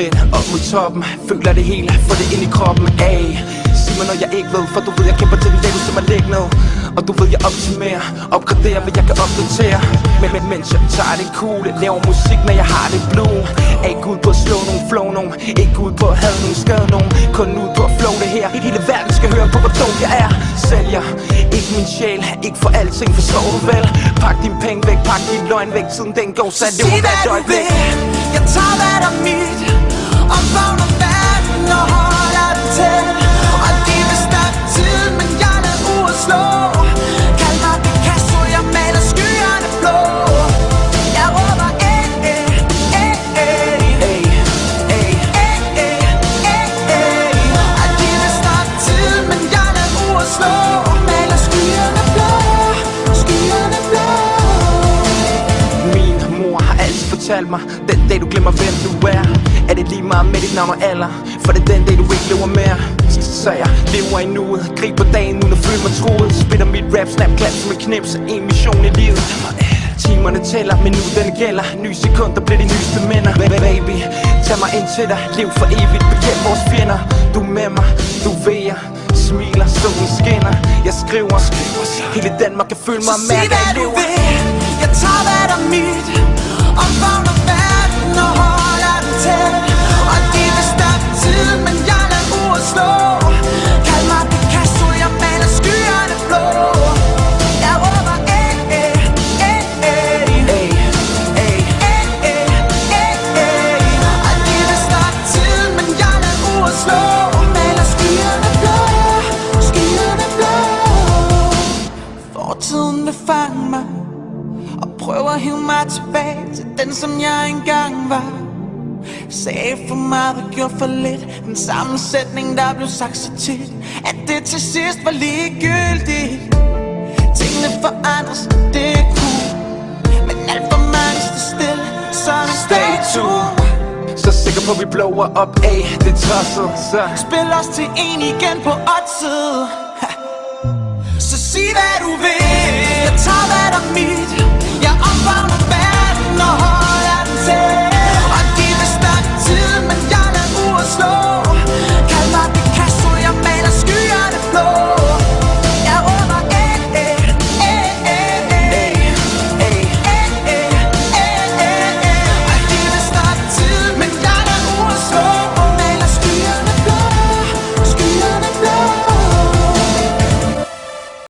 skridt op mod toppen. Føler det hele, få det ind i kroppen. Ay, sig mig når jeg ikke ved, for du ved jeg kæmper til den dag du ser mig ligge ned. Og du ved jeg optimerer, opgraderer hvad jeg kan opdatere. Men mens jeg tager det cool, laver musik når jeg har det blue. Er ikke ude på at slå nogen flow nogen, ikke ude på at have nogen skade nogen. Kun ude på at flow det her, hele verden skal høre på hvor dog jeg er. Sælger, ikke min sjæl, ikke for alting, forstår du vel? Pak din penge væk, pak din løgn væk, tiden den går, så det var hvert øjeblik. Jeg tager hvad der er mit, omfavner verden og holder den tæt. Og det vil snakke tid, men jeg lader uret slå. Kald mig Picasso, jeg maler skyerne blå. Jeg råber og det vil snakke tid, men jeg lader uret slå. Maler skyerne blå, skyerne blå. Min mor har altid fortalt mig, den dag du glemmer hvem du er det lige meget med dit navn og alder. For det er den dag du ikke lever mere. Så jeg lever i nuet, griber dagen uden at føle mig troet. Spiller mit rap, snap, klap som et knips, en mission i livet. Timerne tæller, men nu den gælder. Nye sekunder bliver de nyeste minder. Baby, tag mig ind til dig, lev for evigt, bekæmp vores fjender. Du er med mig, du vejer, smiler, solen skinner. Jeg skriver, hele Danmark kan føle mig mærke, jeg lever. Jeg tager hvad der er mit, omfavner verden og holder den tæt. Og det vil snakke tid, men jeg lader uret slå. Kald mig Picasso, jeg maler skyerne blå. Jeg råber og det vil snakke tid, men jeg lader uret slå. Maler skyerne blå, skyerne blå. Fortiden vil fange mig og prøver at hive mig tilbage til den som jeg engang var. Sagde for meget og gjorde for lidt. En sammensætning der blev sagt så tit, at det til sidst var ligegyldigt. Tingene forandres, det er cool, men alt for mange står stille, så stay tuned. Så sikker på vi blower op af det tosset. Så spil os til en igen på oddset.